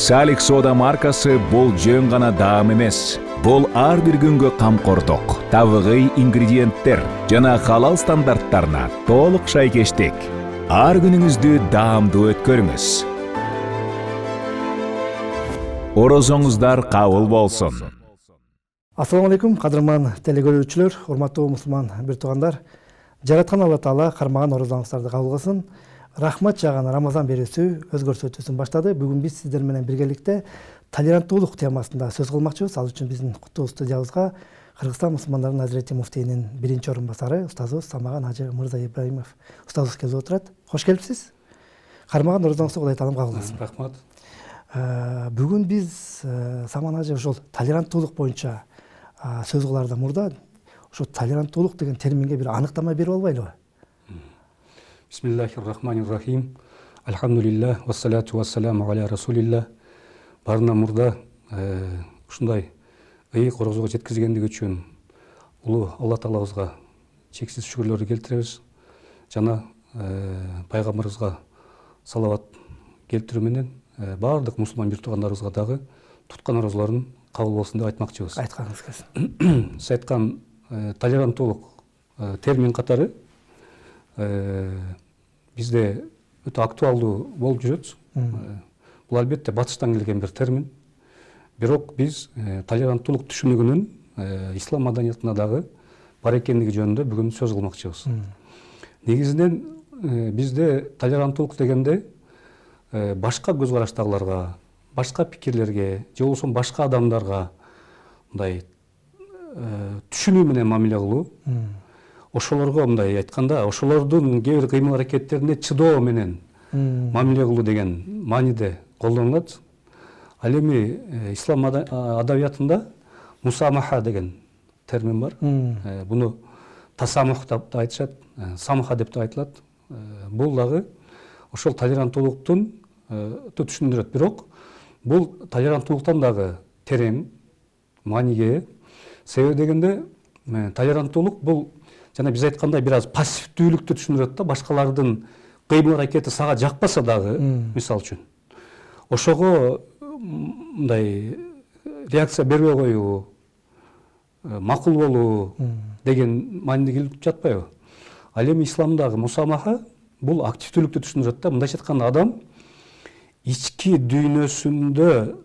Салик сода маркасы бул жөн гана даам эмес. Бул ар бир күнгө камкордук, табигый ингредиенттер жана халал стандарттарына толук шайкештик. Ар күнүңүздү даамдуу өткөрүңүз. Орозоңуздар кабыл болсун. Ассаламу алейкум, кадырман телекөрүүчүлөр, урматтуу мусулман бир туугандар. Жараткан Алла Таала кармаган орозоңуздарды кабыл кылсын. Рахмат жаган Рамазан берүүсү өз көрсөтүүсүн баштады. Бүгүн биз сиздер менен биргеликте толеранттуулук темасында сөз кылмакчыбыз. Ал үчүн биздин куттуу студиябызга Кыргызстан мусулмандарынын Азирети муфтийинин биринчи орун басары устазыбыз Самаган Ажы Мырза Ибраимов устазыбыз келип отурат. Кош келипсиз. Кармаган орозоңузду Кудай таалам кабыл кылсын. Рахмат. Бүгүн биз Самаган Ажы ошол толеранттуулук боюнча сөз кылаардан мурда ошо толеранттуулук деген терминге бир аныктама берип албайлыбы? Бисмиллахир-рахманир-рахим. Алхамдулиллах, вассалату вассаламу аля расулилlah. Барына мурда ушундай ыйык орозого жеткизгендиги үчүн улуу Алла Таалабызга чексиз шүгүрлөрдү келтиребиз. Жана пайгамбарыбызга салават келтирүү менен баардык мусулман бир туугандарыбызга дагы туткан орозолорун кабыл болсун деп айтмакчыбыз. Айтканыңыз келсин. Сиз айткан толеранттуулук термин катары бизде өтө актуалдуу болуп жүрөт. Бул албетте батыштан келген бир термин. Бирок биз толеранттуулук түшүнүгүнүн ислам маданиятында дагы бар экендиги жөнүндө бүгүн сөз кылмакчыбыз. Негизинен бизде толеранттуулук дегенде башка көз караштагыларга, башка пикирлерге, же болбосо башка адамдарга мындай түшүнүү менен мамиле кылуу, ошолорго мындай айтканда, ошолордун кээ бир кыймыл аракеттерине чыдоо менен мамиле кылуу деген мааниде колдонулат. Ал эми ислам адабиятында мусамаха деген термин бар. Буну тасамух деп айтышат, самха деп айтылат. Бул дагы ошол толеранттуулуктун түшүндүрөт. Бирок бул толеранттуулуктан дагы терең мааниге. Себеби дегенде толеранттуулук бул жана биз айткандай бир аз пассивдүүлүктү түшүндүрөт да, башкалардын кыймыл аракети сага жакпаса дагы, мисал үчүн ошого мындай реакция бербей коюу, макул болуу деген мааниде келип жатпайбы? Ал эми исламдагы мусамаха бул активдүүлүктү түшүндүрөт да. Мындайча айтканда адам ички дүйнөсүндө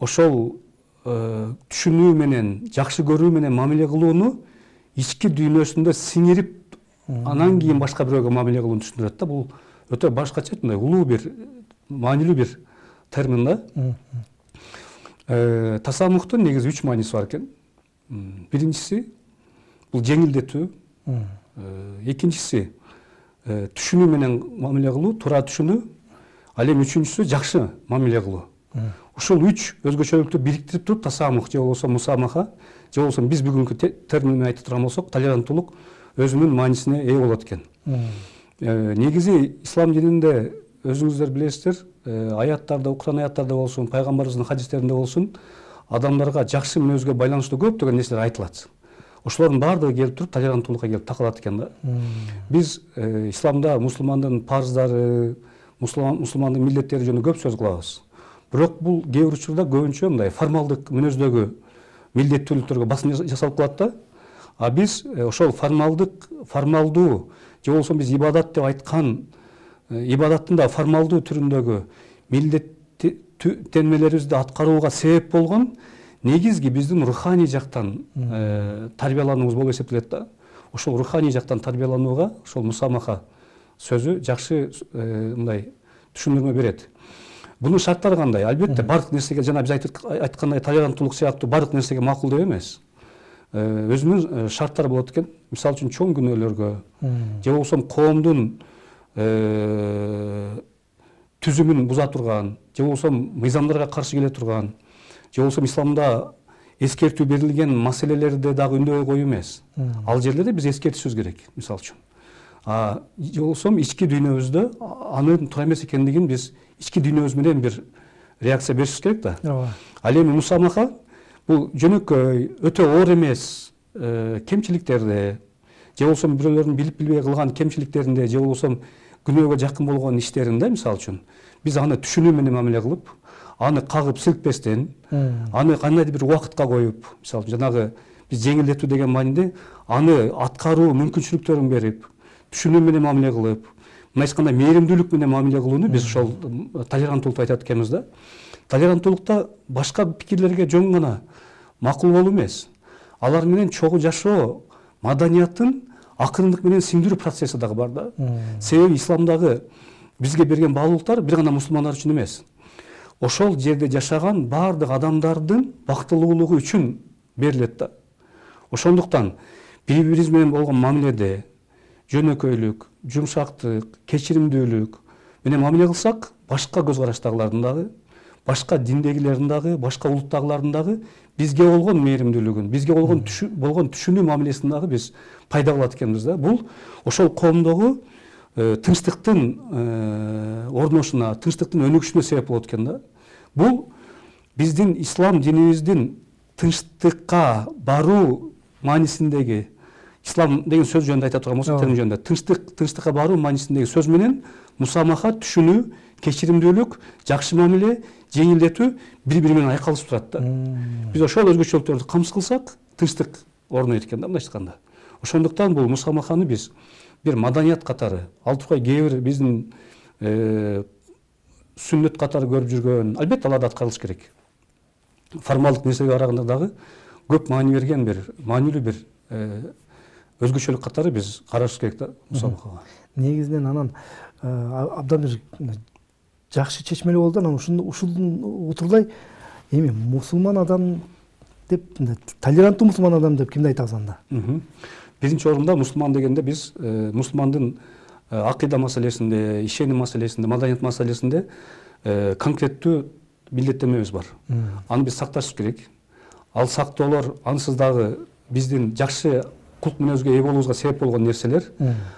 ошол түшүнүү менен, жакшы көрүү менен мамиле кылууну ички дүйнөсүндө сиңирип, анан кийин башка бирөөгө мамиле кылууну түшүндүрөт да. Бул өтө башкача, мындай улуу бир, маанилүү бир термин да. Тасамухтун негизи 3 мааниси бар экен. Биринчиси бул жеңилдетүү, экинчиси түшүнүү менен мамиле кылуу, туура түшүнүү, ал эми үчүнчүсү жакшы мамиле кылуу. Ушул 3 өзгөчөлүктү бириктирип туруп тасамух же болбосо мусамаха, же болбосо биз бүгүнкү термин айтып турган болсок, толеранттуулук өзүнүн маанисине ээ болот экен. Негизи ислам дининде өзүңүздөр билесиздер, аяттарда, Куран аяттарда болсун, пайгамбарыбыздын хадистеринде болсун, адамдарга жакшы мүнөзгө байланыштуу көптөгөн нерселер айтылат. Ошолордун баардыгы келип туруп толеранттуулукка келип такалат экен да. Биз исламда мусулмандын парыздары, мусулмандын милдеттери жөнүндө көп сөз кылабыз. Бирок бул кээ бир учурда көбүнчө мындай формалдык мүнөздөгү милдеттүүлүктөргө басым жасалып калат да. А биз ошол формалдуу же болбосо биз ибадат деп айткан ибадаттын да формалдуу түрүндөгү милдеттенмелерибизди аткарууга себеп болгон негизги биздин руханий жактан тарбиялануубуз болуп эсептелет да. Ошол руханий жактан тарбияланууга ошол мусамаха сөзү жакшы мындай түшүндүрмө берет. Бунун шарттары кандай? Албетте бардык нерсеге, жана биз айткандай толеранттуулук сыяктуу бардык нерсеге макул деп эмес. Өзүнүн шарттары болот экен. Мисалы үчүн чоң күнөөлөргө же болбосо коомдун түзүмүн буза турган, же болбосо мыйзамдарга каршы келе турган, же болбосо исламда эскертүү берилген маселелерди дагы үндөбөй коюу эмес. Ал жерлерде биз эскертишибиз керек, мисалы үчүн. Же болбосо ички дүйнөбүздө анын туура эмес экендигин биз ички дүйнөбүз менен бир реакция беришибиз керек да. Ал эми мусамаха бул жөнөкөй, өтө оор эмес кемчиликтерди, же болбосо бирөөлөрдүн билип билбей кылган кемчиликтеринде, же болбосо күнөөгө жакын болгон иштеринде, мисалы үчүн биз аны түшүнүү менен мамиле кылып, аны кагып силкпестен, аны кандайдыр бир убакытка коюп, мисалы жанагы биз жеңилдетүү деген мааниде аны аткаруу мүмкүнчүлүктөрүн берип, түшүнүү менен мамиле кылып, мындайча айтканда мээримдүүлүк менен мамиле кылууну биз ошол толеранттуулукту айтат экенбиз да. Толеранттуулукта башка пикирлерге жөн гана макул болуу эмес, алар менен чогуу жашоо маданиятын акырындык менен сиңдирүү процесси дагы бар да. Себеби исламдагы бизге берген баалуулуктар бир гана мусулмандар үчүн эмес. Ошол жерде жашаган баардык адамдардын бактылуулугу үчүн берилет да. Ошондуктан бири-бирибиз менен болгон мамиледе жөнөкөйлүк, жумшактык, кечиримдүүлүк менен мамиле кылсак, башка көз караштагылардын дагы, башка диндегилердин дагы, башка улуттагылардын дагы бизге болгон мээримдүүлүгүн, бизге болгон түшүнүү мамилесин дагы биз пайда кылат экенбиз да. Бул ошол коомдогу тынчтыктын орношуна, тынчтыктын өнүгүшүнө себеп болот экен да. Бул биздин ислам динибиздин тынчтыкка баруу маанисиндеги, ислам деген сөз жөнүндө айта турган болсок, термин жөнүндө тынчтыкка баруу маанисиндеги сөз менен мусамаха, түшүнүү, кечиримдүүлүк, жакшы мамиле, жеңилдетүү бири-бири менен айкалышып турат да. Биз ошол өзгөчөлүктөрдү камсыз кылсак, тынчтык орнойт экен да, мындайча айтканда. Ошондуктан бул мусамаханы биз бир маданият катары, ал тургай кээ бир биздин сүннөт катары көрүп жүргөн, албетте аларды аткарылыш керек. Формалдык нерсеге караганда дагы көп маани берген бир маанилүү бир өзгөчөлүк катары биз карашыбыз керек да мусамахага. Негизинен анан абдан бир жакшы чечмелүү болду. Анан ушул утурдай эми мусулман адам деп, толеранттуу мусулман адам деп кимди айтабыз анда? Биринчи орунда мусулман дегенде биз мусулмандын акыйда маселесинде, ишеним маселесинде, маданият маселесинде конкреттүү милдеттенмебиз бар. Аны биз сакташыбыз керек. Ал сактоолор ансыз дагы биздин жакшы кулк мүнөзгө ээ болуубузга себеп болгон нерселер.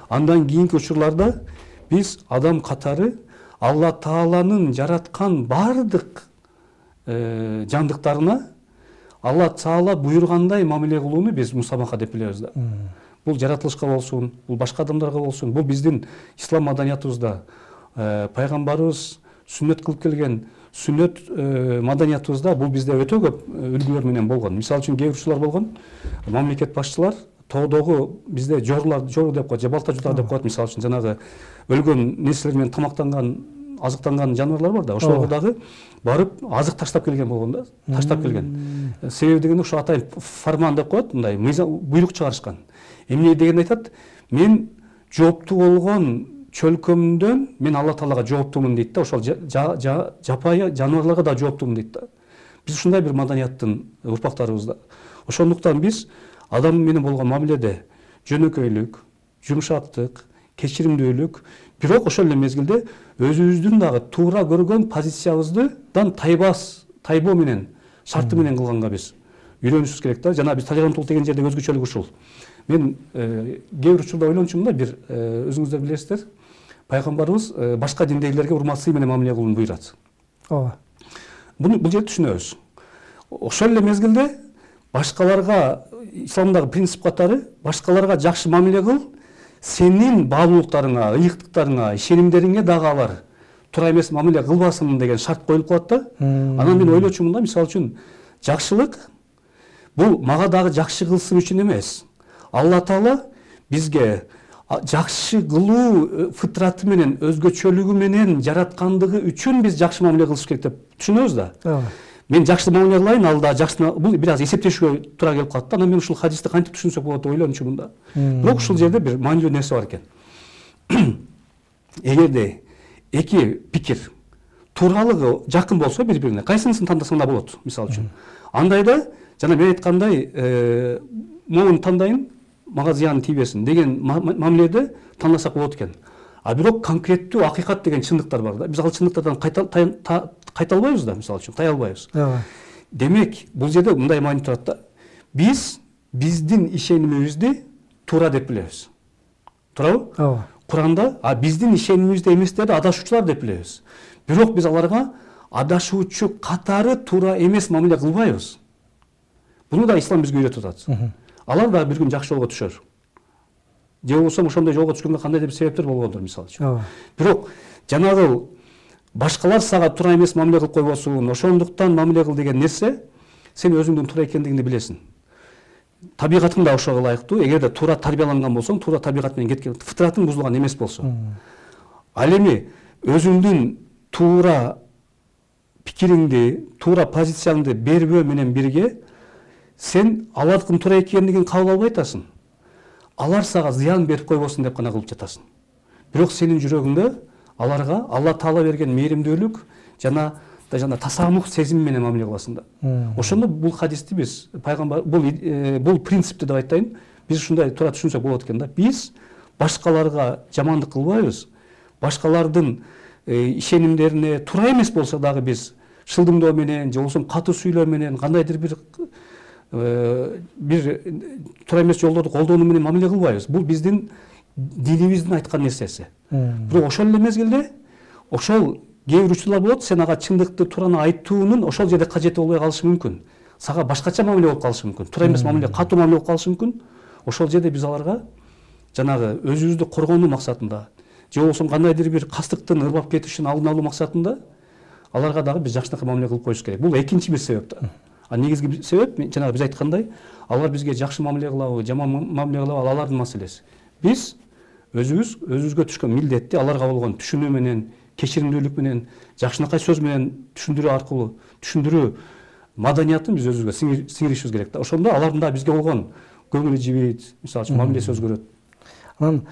Андан кийинки учурларда биз адам катары Алла Тааланын жараткан бардык жандыктарына Алла Таала буйргандай мамиле кылууну биз мусамаха деп билебиз да. Бул жаратылышка болсун, бул башка адамдарга болсун, бул биздин ислам маданиятыбызда пайгамбарыбыз сүннөт кылып келген сүннөт маданиятыбызда бул бизде өтө көп үлгүлөр менен болгон. Мисалы үчүн кээ бир учурлар болгон, мамлекет башчылар тоодогу бизде жору деп коет, же балтажуулар деп коет, мисалы үчүн жанагы өлгөн нерселер менен тамактанган, азыктанган жаныбарлар бар да, ошолорго дагы барып азык таштап келген болгон да, таштап келген. Себеби дегенде ошо атайын фарман деп коет, мындай буйрук чыгарышкан. Эмне дегенде айтат, мен жооптуу болгон чөлкөмдөн мен Алла Таалага жооптумун дейт да, ошол жапайы жаныбарларга да жооптумун дейт да. Биз ушундай бир маданияттын урпактарыбыз да. Ошондуктан биз адам менен болгон мамиледе жөнөкөйлүк, жумшактык, кечиримдүүлүк, бирок ошол эле мезгилде өзүбүздүн дагы туура көргөн позициябыздан тайбоо менен, шарты менен кылганга биз үйрөнүшүбүз керек да. Жана биз толеранттуулук деген жерде өзгөчөлүк ушул. Мен кээ бир учурда ойлончумун да, бир өзүңүздөр билесиздер, пайгамбарыбыз башка диндегилерге урматсыз менен мамиле кылууну буйрат. Ооба. Бул жерде түшүнөбүз. Ошол эле мезгилде башкаларга, исламдагы принцип катары, башкаларга жакшы мамиле кыл, сенин баалуулуктарыңа, ыйыктыктарыңа, ишенимдериңе дагы алар туура эмес мамиле кылбасын деген шарт коюлуп калат да. Анан мен ойлочумун да, мисалы үчүн жакшылык бул мага дагы жакшы кылсын үчүн эмес. Алла Таала бизге жакшы кылуу фытраты менен, өзгөчөлүгү менен жараткандыгы үчүн биз жакшы мамиле кылыш керек деп түшүнөбүз да. Мен жакшы мамиле кылайын, ал да жакшы, бул бир аз эсептешүүгө туура келип калат да. Анан мен ушул хадисти кантип түшүнсөк болот деп ойлончумун да. Бирок ушул жерде бир маанилүү нерсе бар экен. Эгерде эки пикир тууралыгы жакын болсо бири-бирине, кайсынысын тандасаң да болот, мисалы үчүн. Андайда жана мен айткандай, могуну тандайын, мага зыяны тийбесин деген мамиледе тандасак болот экен. А бирок конкреттүү акыйкат деген чындыктар бар да. Биз ал чындыктардан кайта албайбыз да, мисалы үчүн, тай албайбыз. Демек, бул жерде мындай маани турат да. Биз биздин ишенимибизди туура деп билебиз. Туурабы? Куранда биздин ишенимибизди эместерди адашуучулар деп билебиз. Бирок биз аларга адашуучу катары туура эмес мамиле кылбайбыз. Буну да ислам бизге үйрөтүп атат. Алар да бир күн жакшы жолго түшөр. Же болбосо ошондой жолго түшкөнгө кандайдыр бир себептер болгондур, мисалы үчүн. Бирок жанагы башкалар сага туура эмес мамиле кылып койбосун, ошондуктан мамиле кыл деген нерсе сен өзүңдүн туура экендигиңди билесиң. Табигатың да ошого ылайыктуу. Эгерде туура тарбияланган болсоң, туура табигат менен кеткен, фытыратың бузулган эмес болсо. Ал эми өзүңдүн туура пикириңди, туура позицияңды бербөө менен бирге сен алардын туура экендигин кабыл албай атасың. Алар сага зыян берип койбосун деп гана кылып жатасың. Бирок сенин жүрөгүңдө аларга Алла Таала берген мээримдүүлүк жана тасамух сезим менен мамиле кыласың да. Ошондо бул хадисти биз пайгамбар бул принципти деп айтайын, биз ушундай туура түшүнсөк болот экен да. Биз башкаларга жамандык кылбайбыз. Башкалардын ишенимдерине туура эмес болсо дагы биз шылдыңдоо менен же болбосо катуу сүйлөө менен кандайдыр бир туура эмес жолдорду колдонуу менен мамиле кылбайбыз. Бул биздин динибиздин айткан нерсеси. Бирок ошол эле мезгилде ошол кээ бир учурлар болот, сен ага чындыкты туураны айтуунун ошол жерде кажети болбой калышы мүмкүн. Сага башкача мамиле болуп калышы мүмкүн. Туура эмес мамиле, катуу мамиле болуп калышы мүмкүн. Ошол жерде биз аларга жанагы өзүбүздү коргонуу максатында же болбосо кандайдыр бир кастыктын ырбап кетишин алдын алуу максатында аларга дагы биз жакшынакай мамиле кылып коюш керек. Бул экинчи бир себеп да. А негизги себеп жанагы биз айткандай, алар бизге жакшы мамиле кылабы, жаман мамиле кылабы, алардын маселеси. Биз өзүбүзгө түшкөн милдетти аларга болгон түшүнүү менен, кечиримдүүлүк менен, жакшынакай сөз менен түшүндүрүү аркылуу, түшүндүрүү маданиятын биз өзүбүзгө сиңиришибиз керек да. Ошондо алардын да бизге болгон көңүлү жибийт, мисалы үчүн мамилеси өзгөрөт. Анан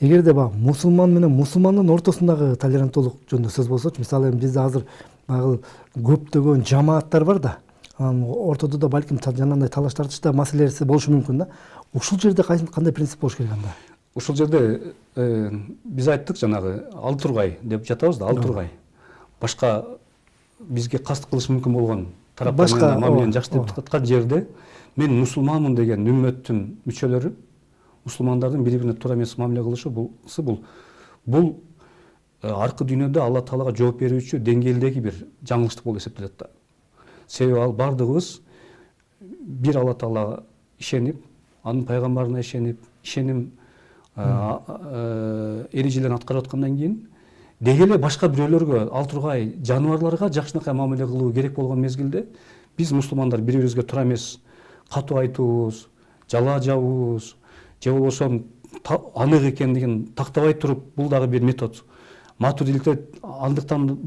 эгерде баягы мусулман менен мусулмандын ортосундагы толеранттуулук жөнүндө сөз болсочу, мисалы эми бизде азыр баягы көптөгөн жамааттар бар да. Анан ортодо да балким жанагындай талаш тартыш да маселеси болушу мүмкүн да. Ушул жерде кандай принцип болуш керек анда? Ушул жерде биз айттык жанагы ал тургай деп жатабыз да, ал тургай. Башка бизге кастык кылышы мүмкүн болгон тараптар менен мамилени жакшы деп аткан жерде мен мусулманмын деген үммөттүн мүчөлөрү мусулмандардын бири-бирине туура эмес мамиле кылышы бул аркы дүйнөдө Алла Таалага жооп берүүчү деңгээлдеги бир жаңылыштык болуп эсептелет да. Себеби ал бардыгыбыз бир Алла Таалага ишенип, анын пайгамбарына ишеним эрежелерин аткарып аткандан кийин деги эле башка бирөөлөргө, ал тургай жаныбарларга жакшынакай мамиле кылуу керек болгон мезгилде биз мусулмандар бири-бирибизге туура эмес катуу айтуубуз, жалаа жабуубуз же болбосо анык экендигин тактабай туруп, бул дагы бир метод. Матуриликте андыктан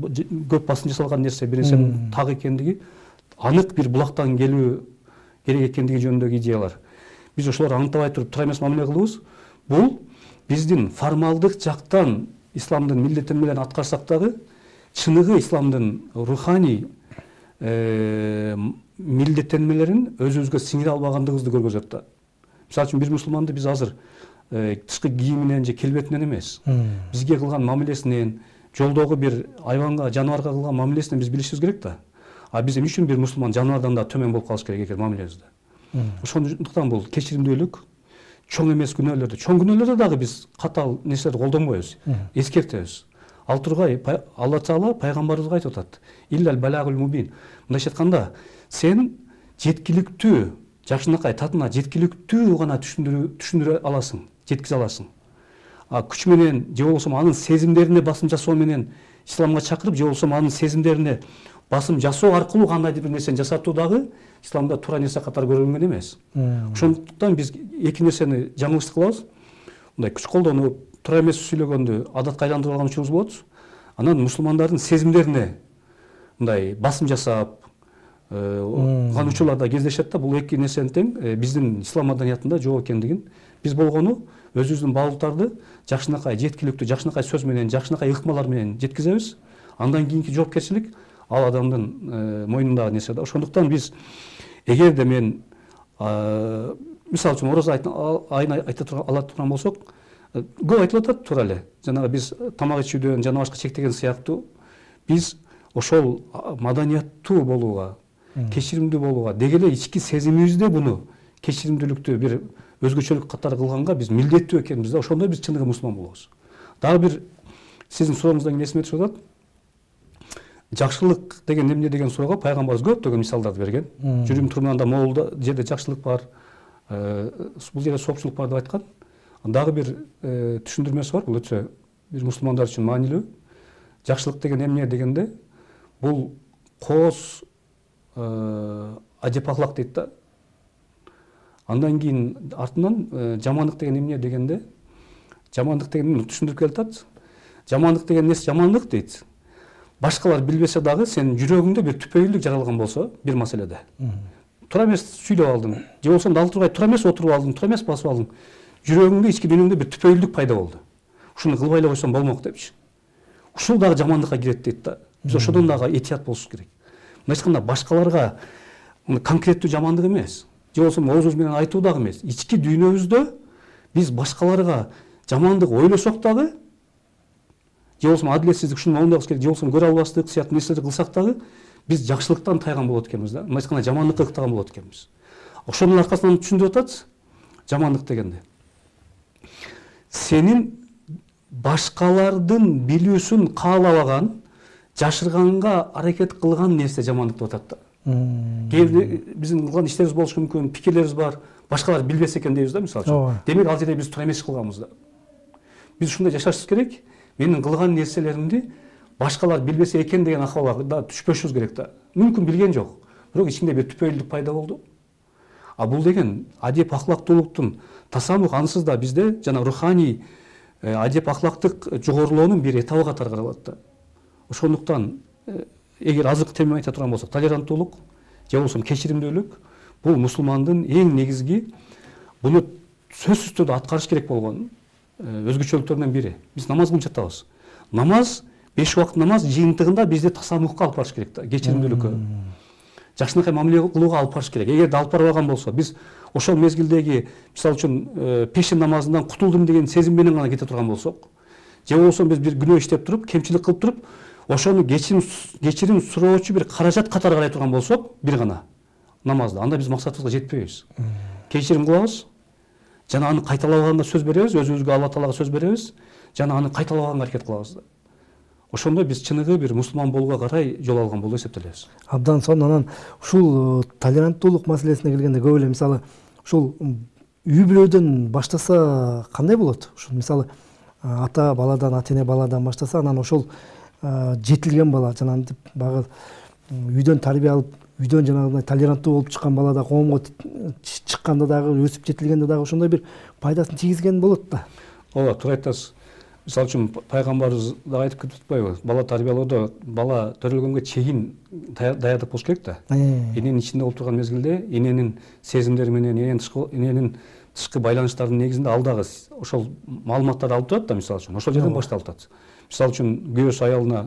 көп басым жасалган нерсе, бир нерсенин так экендиги, анык бир булактан келүү керек экендиги жөнүндөгү идеялар. Биз ошолорду аңтабай туруп туура эмес мамиле кылабыз. Бул биздин формалдык жактан исламдын милдеттенмелерин аткарсак дагы чыныгы исламдын руханий милдеттенмелерин өзүбүзгө сиңире албагандыгыбызды көргөзөт да. Мисалы үчүн бир мусулманды биз азыр тышкы кийиминен же келбетинен эмес, бизге кылган мамилесинен, жолдогу бир айванга, жаныбарга кылган мамилесинен биз билишибиз керек да. А биз эмне үчүн бир мусулман жаныбардан да төмөн болуп калыш керек экен мамилебизде? Ошондуктан бул кечиримдүүлүк, чоң эмес күнөөлөрдө дагы биз катаал нерселерди колдонбойбуз, эскертебиз. Ал тургай Алла Таала пайгамбарыбызга айтып атат: "Иллал балагул мубин". Мындайча айтканда, сен жеткиликтүү, жакшынакай татына жеткиликтүү гана түшүндүрө аласың, жеткизе аласың. Күч менен же болбосо анын сезимдерине басым жасоо менен исламга чакырып, же болбосо анын сезимдерине басым жасоо аркылуу кандайдыр бир нерсени жасатуу дагы исламда туура нерсе катары көрүлгөн эмес. Ошондуктан биз эки нерсени жаңылыштык кылабыз. Мындай күч колдонуп, туура эмес сүйлөгөндү адатка айландырып алган учурубуз болот. Анан мусулмандардын сезимдерине мындай басым жасап калган учурларда кездешет да. Бул эки нерсенин тең биздин ислам маданиятында жок экендигин, биз болгону өзүбүздүн баалуулуктарды жакшынакай, жеткиликтүү, жакшынакай сөз менен, жакшынакай ыкмалар менен жеткизебиз. Андан кийинки жоопкерчилик ал адамдын мойнундагы нерсе да. Ошондуктан биз эгерде мен мисалы үчүн орозо айына айта ала турган болсок, көп айтылып атат туура эле. Жанагы биз тамак ичүүдөн жана башка чектеген сыяктуу биз ошол маданияттуу болууга, кечиримдүү болууга, деги эле ички сезимибизде буну кечиримдүүлүктү бир өзгөчөлүк катары кылганга биз милдеттүү экенбиз да. Ошондо биз чыныгы мусулман болобуз. Дагы бир сиздин сурооңуздан эсиме түшүп атат. Жакшылык деген эмне деген суроого пайгамбарыбыз көптөгөн мисалдарды берген. Жүрүм турманда могул жерде жакшылык бар, бул жерде соопчулук бар деп айткан. Дагы бир түшүндүрмөсү бар, бул өтө бир мусулмандар үчүн маанилүү. жакшылык деген эмне дегенде бул коос адеп ахлак дейт да. Андан кийин артынан жамандык деген эмне дегенде, жамандык дегенди түшүндүрүп келатат. Жамандык деген нерсе жамандык дейт. Башкалар билбесе дагы сен жүрөгүңдө бир түпөйүлдүк жаралган болсо бир маселеде. Тура эмес сүйлөп алдың, же болбосо дал турбай тура эмес отуруп алдың, тура эмес басып алдың. Жүрөгүңдө ички дүйнөңдө бир түпөйүлдүк пайда болду. Ушуну кылбай эле койсом болмок депчи. Ушул дагы жамандыкка кирет дейт да. Биз ошодон дагы этият болушубуз керек. Мындай айтканда башкаларга конкреттүү жамандык эмес, же болбосо оозубуз менен айтуу дагы эмес. Ички дүйнөбүздө биз башкаларга жамандык ойлосок дагы, же болбосо адилетсиздик ушуну моундай кылыш керек, же болбосо көрө албастык сыяктуу нерселерди кылсак дагы биз жакшылыктан тайган болот экенбиз да. Мындай айтканда жамандыкка ыктаган болот экенбиз. Ошонун аркасынан түшүндүрүп атат жамандык дегенде. Сенин башкалардын билүүсүн каалабаган, жашырганга аракет кылган нерсе жамандык деп атат да. Кээ биздин кылган иштерибиз болушу мүмкүн, пикирлерибиз бар, башкалар билбесе экен дейбиз да, мисалы. Демек ал жерде биз туура эмес кылганбыз да. Биз ушундай жашашыбыз керек. Менин кылган нерселеримди башкалар билбесе экен деген акыбалга түшпөшүбүз керек да. Мүмкүн билген жок, бирок ичинде бир түпөйүлдүк пайда болду. А бул деген адеп ахлактуулуктун тасамух ансыз да бизде жана руханий адеп ахлактык жогорулоонун бир этабы катары каралат да. Ошондуктан эгер азыркы теманы айта турган болсок, толеранттуулук же болбосо кечиримдүүлүк бул мусулмандын эң негизги, буну сөзсүз түрдө аткарыш керек болгон өзгөчөлүктөрүнүн бири. Биз намаз кылып жатабыз. Намаз 5 убакыт намаз жыйынтыгында бизди тасамухка алып барыш керек да, кечиримдүүлүккө. Жакшынакай мамиле кылууга алып барыш керек. Эгер алып барбаган болсо, биз ошол мезгилдеги, мисалы үчүн, пешин намазынан кутулдум деген сезим менен гана кете турган болсок, же болбосо биз бир күнөө иштеп туруп, кемчилик кылып туруп, ошону кечирим суроочу бир каражат катары карай турган болсок, бир гана намазда, анда биз максатыбызга жетпейбиз. Кечирим кылабыз, жана аны кайталабаганга сөз беребиз, өзүбүзгө, Алла Таалага сөз беребиз, жана аны кайталабаганга аракет кылабыз. Ошондо биз чыныгы бир мусулман болууга карай жол алган болуп эсептелебиз. Абдан сонун. Анан ушул толеранттуулук маселесине келгенде көп эле мисалы ушул үй бүлөдөн баштаса кандай болот? Ушул мисалы ата баладан, ата-эне баладан баштаса, анан ошол жетилген бала жанагынтип багы үйдөн тарбия алып, үйдөн жанагындай толеранттуу болуп чыккан бала да коомго чыкканда дагы, өсүп жетилгенде дагы ошондой бир пайдасын тийгизген болот да. Ооба, туура айтасыз. Мисалы үчүн пайгамбарыбыз дагы айтып кетип атпайбы? Бала тарбиялоодо бала төрөлгөнгө чейин даярдык болуш керек да. Эненин ичинде болуп турган мезгилде эненин сезимдери менен, эненин тышкы байланыштардын негизинде ал дагы ошол маалыматтарды алып турат да, мисалы үчүн. Ошол жерден башталып атат. Мисалы үчүн күйөөсү аялына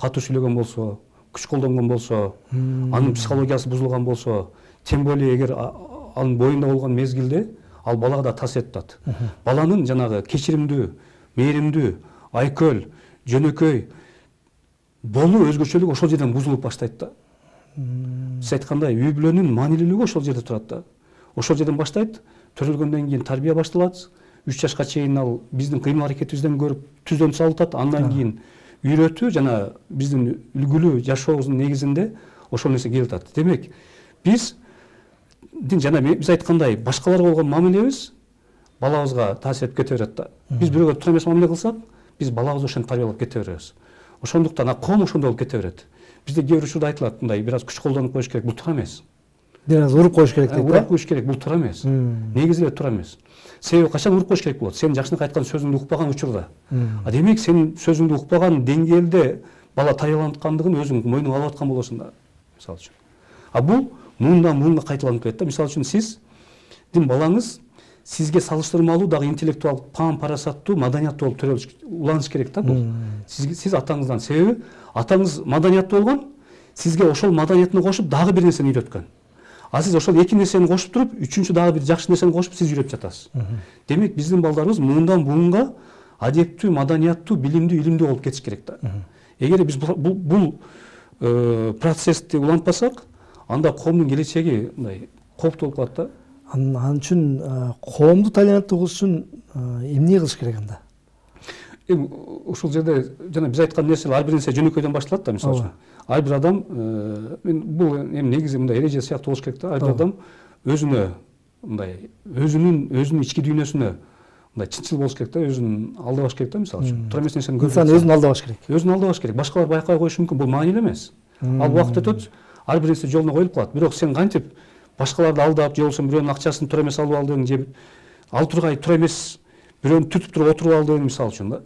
катуу сүйлөгөн болсо, күч колдонгон болсо, анын психологиясы бузулган болсо, тем более эгер анын боюнда болгон мезгилде ал балага да таасир этип атат. Баланын жанагы кечиримдүү, мээримдүү, айкөл, жөнөкөй болуу өзгөчөлүгү ошол жерден бузулуп баштайт да. Сиз айткандай, үй бүлөнүн маанилүүлүгү ошол жерде турат да. Ошол жерден баштайт, төрөлгөндөн кийин тарбия башталат. 3 жашка чейин ал биздин кыймыл аракетибизден көрүп түздөн салынат, андан кийин үйрөтүү жана биздин үлгүлүү жашообуздун негизинде ошол нерсе келип атат. Демек, биз айткандай башкаларга болгон мамилебиз балабызга таасир этип кете берет да. Биз бирөөгө туура эмес мамиле кылсак, биз балабызды ошентип тарбиялап кете беребиз. Ошондуктан коом ошондой болуп кете берет. Бизде кээ бир учурда айтылат, мындай бир аз күч колдонуп коюш керек, бул туура эмес. Бир аз уруп коюш керек дейт да. Уруп коюш керек, бул туура эмес. Негизи эле туура эмес. Себеби качан уруп коюш керек болот? Сен жакшынакай айткан сөзүңдү укпаган учурда. Демек сен сөзүңдү укпаган деңгээлде бала тарбияланткандыгын өзүң мойнуңа алып аткан болосуң да, мисалы үчүн. Бул муундан муунга кайталанып келет да. Мисалы үчүн сиздин балаңыз сизге салыштырмалуу дагы интеллектуал, парасаттуу, маданияттуу болуп уланыш керек да бул. Сиз атаңыздан, себеби атаңыз маданияттуу болгон, сизге ошол маданиятын кошуп дагы бир нерсени үйрөткөн. А сиз ошол эки нерсени кошуп туруп, үчүнчү дагы бир жакшы нерсени кошуп сиз үйрөтүп жатасыз. Демек, биздин балдарыбыз муундан буунга адептүү, маданияттуу, билимдүү, илимдүү болуп кетиш керек да. Эгер биз бул процессти улантпасак, анда коомдун келечеги мындай кооптуу болуп калат да. Анын үчүн коомду толеранттуу кылыш үчүн эмне кылыш керек анда? Ушул жерде жана биз айткан нерселер ар бир нерсе жөнөкөйдөн башталат да, мисалы үчүн. Ар бир адам, бул негизи мындай эреже сыяктуу болуш керек да. Ар бир адам өзүнө мындай өзүнүн ички дүйнөсүнө мындай чынчыл болуш керек да, өзүн алдабаш керек да, мисалы үчүн. Туура эмес нерсени инсан өзүн алдабаш керек. Өзүн алдабаш керек. Башкалар байкай коюшу мүмкүн, бул маанилүү эмес. Ал убакыт өтөт, ар бир нерсе жолуна коюлуп калат. Бирок сен кантип башкаларды алдап, же болбосо бирөөнүн акчасын туура эмес алып алдың, же ал тургай туура эмес бирөөнү түтүп туруп отуруп алдың, мисалы үчүн да.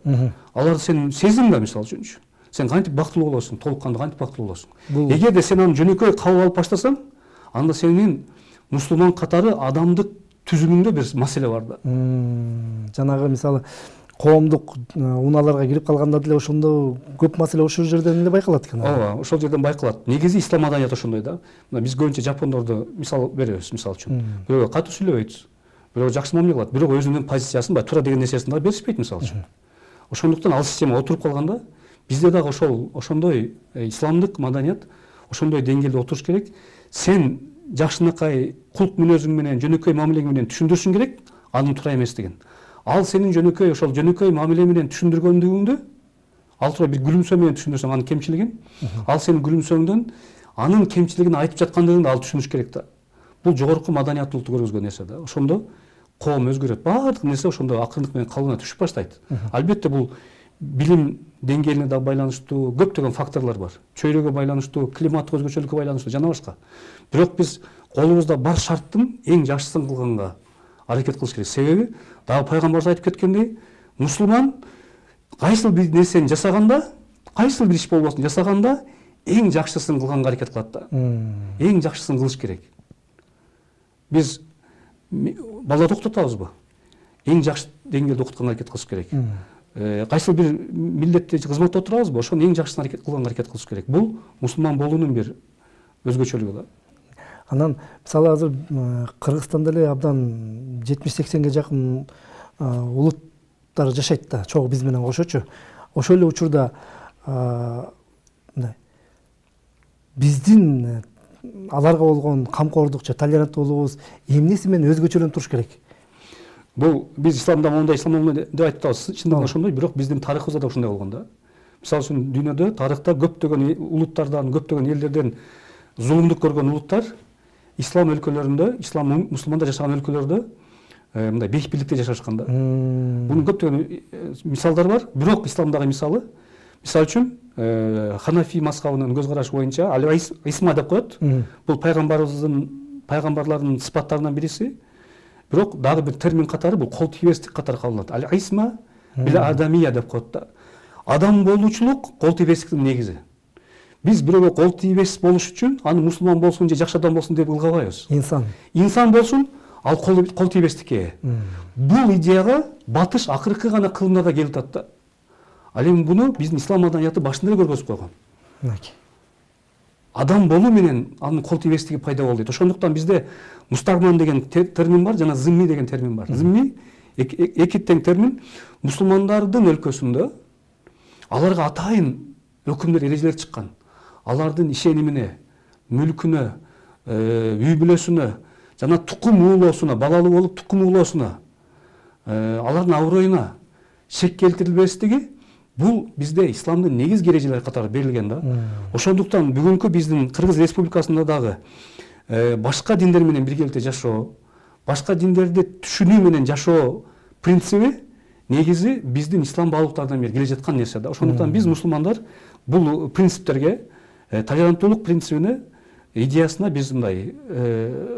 Аларды сен сездиң да, мисалы үчүн. Сен кантип бактылуу болосуң, толук кандуу кантип бактылуу болосуң. Эгерде сен аны жөнөкөй кабыл алып баштасаң, анда сенин мусулман катары адамдык түзүмүңдө бир маселе бар да. Жанагы мисалы коомдук унааларга кирип калганда деле ошондо көп маселе ошол жерден эле байкалат экен. Ооба, ошол жерден байкалат. Негизи ислам маданияты ошондой да. Мына биз көбүнчө жапондорду мисал беребиз, мисалы үчүн. Бирөөгө катуу сүйлөбөйт, бирөөгө жакшы мамиле кылат, бирок өзүнүн позициясын баягы туура деген нерсесин дагы беришпейт, мисалы үчүн. Ошондуктан ал система отуруп калганда, бизде дагы ошондой исламдык маданият ошондой деңгээлде отуруш керек. Сен жакшынакай кулк мүнөзүң менен, жөнөкөй мамилең менен түшүндүрүшүң керек анын туура эместигин. Ал сенин жөнөкөй ошол жөнөкөй мамиле менен түшүндүргөндүгүңдү, ал туура бир күлүмсөө менен түшүндүрсөң анын кемчилигин, ал сенин күлүмсөөңдөн анын кемчилигин айтып жаткандыгыңды ал түшүнүш керек да. Бул жогорку маданияттуулукту көргөзгөн нерсе да. Ошондо коом өзгөрөт. Баардык нерсе ошондо акырындык менен калыбына түшүп баштайт. Албетте бул билим деңгээлине да байланыштуу көптөгөн факторлор бар. Чөйрөгө байланыштуу, климаттык өзгөчөлүккө байланыштуу жана башка. Бирок биз колубузда бар шарттын эң жакшысын кылганга аракет кылыш керек. Себеби дагы пайгамбарыбыз айтып кеткендей, мусулман кайсыл бир нерсени жасаганда, кайсыл бир иш болбосун жасаганда эң жакшысын кылганга аракет кылат да. Эң жакшысын кылыш керек. Биз баларды окутабызбы? Эң жакшы деңгээлде окутканга аракет кылыш керек. Кайсыл бир милдетте кызматта отурабызбы? Ошонун эң жакшысын кылганга аракет кылыш керек. Бул мусулман болуунун бир өзгөчөлүгү да. Анан мисалы азыр Кыргызстанда эле абдан 70-80ге жакын улуттар жашайт да, чогуу биз менен кошочу. Ошол эле учурда биздин аларга болгон камкордук же толеранттуулугубуз эмнеси менен өзгөчөлөнүп туруш керек? Бул биз исламда мондай, деп айтып атабыз. Чындыгында ошондой, бирок биздин тарыхыбызда да ошондой болгон да. Мисалы үчүн дүйнөдө тарыхта көптөгөн улуттардан, көптөгөн элдерден зулумдук көргөн улуттар ислам өлкөлөрүндө, мусулмандар жашаган өлкөлөрдө мындай бейик бийликте жашашкан да. Бунун көптөгөн мисалдары бар, бирок исламдагы мисалы үчүн Ханафи мазхабынын көз карашы боюнча исма деп коет. Бул пайгамбарлардын сыпаттарынан бириси. Бирок дагы бир термин катары бул кол тийбестик катары кабылат. Ал-исма бил адамия деп коет да. Адам болуучулук кол тийбестиктин негизи. Биз бирөөгө кол тийбес болуш үчүн аны мусулман болсун же жакшы адам болсун деп ылгабайбыз. Инсан болсун, ал кол тийбестикке. Бул идеяга батыш акыркы гана кылымдарда келип атат да. Ал эми буну биздин ислам маданияты башында эле көргөзүп койгон. Адам болуу менен анын кол тийбестиги пайда болду дейт. Ошондуктан бизде мустарман деген термин бар, жана зимми деген термин бар. Зимми эки тең термин. Мусулмандардын өлкөсүндө аларга атайын өкүмдөр, эрежелер чыккан. Алардын ишенимине, мүлкүнө, үй бүлөсүнө, жана тукум уулоосуна, балалуу болуп тукум уулоосуна, алардын аброюна шек келтирилбестиги бул бизде исламдын негизги эрежелери катары берилген да. Ошондуктан бүгүнкү биздин Кыргыз Республикасында дагы башка диндер менен биргеликте жашоо, башка диндерди түшүнүү менен жашоо принциби негизи биздин ислам баалуулуктарынан бери келе жаткан нерсе да. Ошондуктан биз мусулмандар бул принциптерге, толеранттуулук принцибине, идеясына биз мындай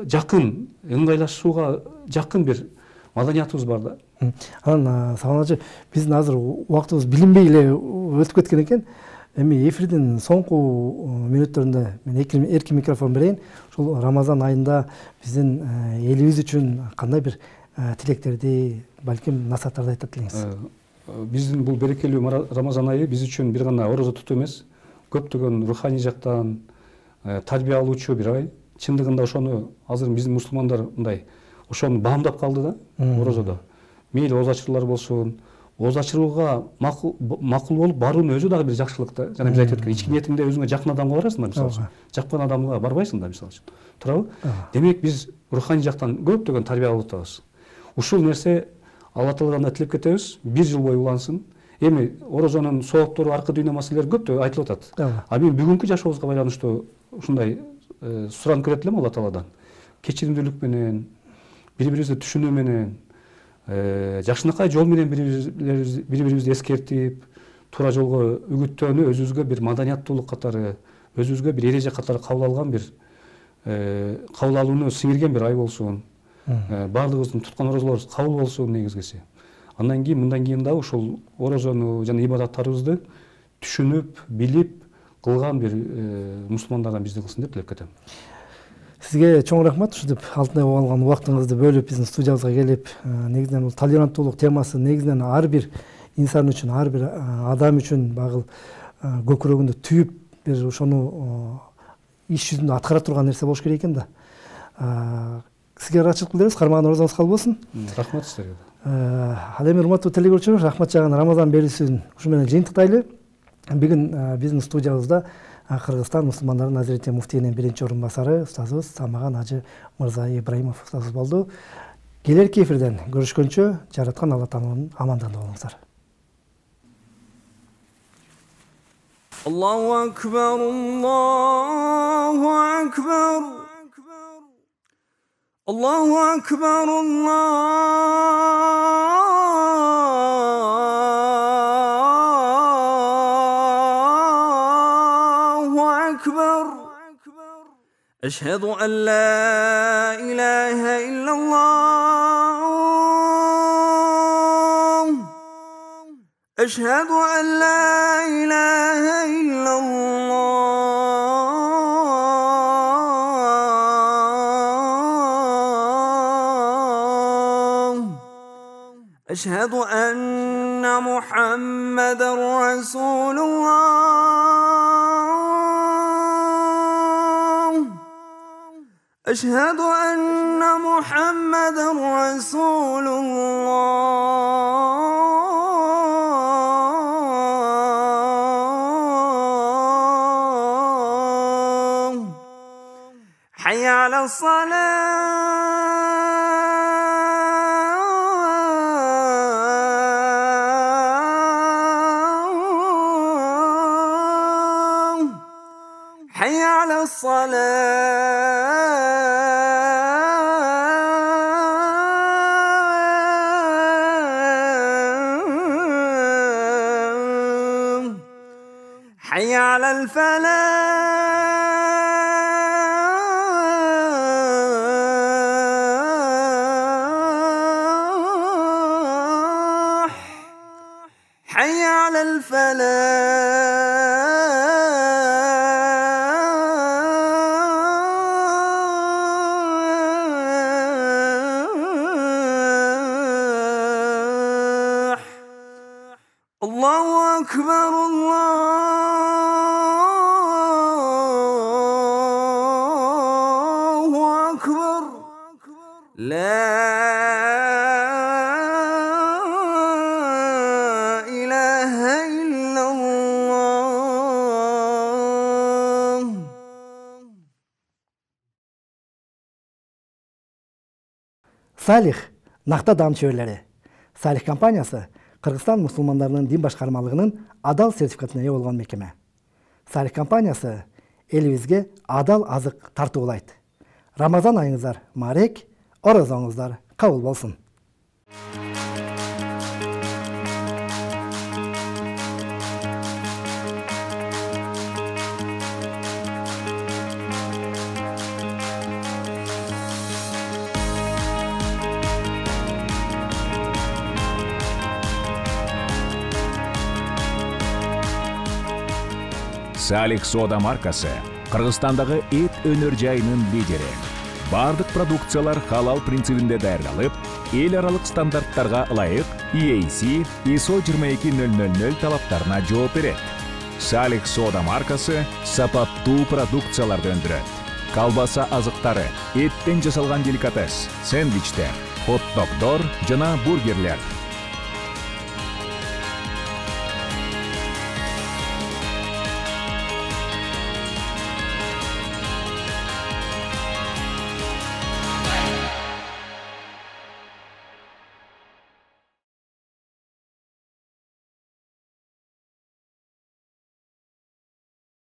жакын, ыңгайлашууга жакын бир маданиятыбыз бар да. Анан Сагынажы, биздин азыр убактыбыз билинбей эле өтүп кеткен экен. Эми эфирдин соңку мүнөттөрүндө мен эркин микрофон берейин. Ушул Рамазан айында биздин элибиз үчүн кандай бир тилектерди, балким насааттарды айтат элеңиз? Биздин бул берекелүү Рамазан айы биз үчүн бир гана орозо тутуу эмес, көптөгөн руханий жактан тарбия алуучу бир ай. Чындыгында ошону азыр биздин мусулмандар мындай ошону баамдап калды да орозодо. Мейли ооз ачыруулар болсун, ооз ачырууга макул болуп баруунун өзү дагы бир жакшылык да. Жана биз айтып өткөн ички ниетиңде өзүңө жакын адамга барасың да, мисалы. Жакпан адамга барбайсың да, мисалы. Туурабы? Демек биз руханий жактан көптөгөн тарбия алып атабыз. Ушул нерсе Алла Тааладан да тилеп кетебиз, бир жыл бою улансын. Эми орозонун сооптору, аркы дүйнө маселелери көптөө айтылып атат. Мен бүгүнкү жашообузга байланыштуу ушундай суранып көрөт элем Алла Тааладан. Кечиримдүүлүк менен, бири-бирибизди түшүнүү менен, жакшынакай жол менен бири бирибизди эскертип туура жолго үгүттөөнү өзүбүзгө бир маданияттуулук катары, өзүбүзгө бир эреже катары кабыл алган бир кабыл алууну сиңирген бир ай болсун. Баардыгыбыздын туткан орозолорубуз кабыл болсун негизгиси. Андан кийин мындан кийин дагы ушул орозону жана ибадаттарыбызды түшүнүп, билип кылган бир мусулмандардан бизди кылсын деп тилеп кетем. Сизге чоң рахмат ушинтип алтындай болуп алган убактыңызды бөлүп биздин студиябызга келип, негизинен бул толеранттуулук темасы негизинен ар бир инсан үчүн, ар бир адам үчүн багыл көкүрөгүндө түйүп бир ошону иш жүзүндө аткара турган нерсе болуш керек экен да. Сизге ыраачылык билдиребиз, кармаган орозоңуз кабыл болсун. Рахмат сиздерге. Ал эми урматтуу телекөрүүчүлөр, Рахмат жаган Рамазан берүүсүн ушу менен жыйынтыктайлы. Бүгүн биздин студиябызда Кыргызстан мусулмандарынын Азирети муфтийинин биринчи орун басары устазыбыз Самаган Ажы Мырза Ибраимов устазыбыз болду. Келерки эфирден көрүшкөнчө жараткан Алла Тааланын амандыгында болуңуздар. Allahu akbar, Allahu akbar, Allahu akbar, Allahu akbar. Eşhedü en la ilahe illallah. Eşhedü en la ilahe illallah. Eşhedü enne Muhammeden Resulullah. Eşhedü enne Muhammeden Resulullah. Hayy ala salah. Hayy ala salah. Hayy ala الفلاح. حي على الفلاح. الله أكبر، الله أكبر. لا إله إلا الله. Салих накта дам чөбөлөрү. Салих компаниясы Кыргызстан мусулмандарынын дин башкармалыгынын адал сертификатына ээ болгон мекеме. Салих компаниясы элибизге адал азык тартуулайт. Рамазан айыңыздар марек, орозоңуздар кабыл болсун. Салих Сода маркасы Кыргызстандагы эт өнөр жайынын лидери. Бардык продукциялар халал принцибинде даярдалып, эл аралык стандарттарга ылайык EAC ISO 22000 талаптарына жооп берет. Салих Сода маркасы сапаттуу продукцияларды өндүрөт. Колбаса азыктары, эттен жасалган деликатес, сэндвичтер, хот-догдор жана бургерлер,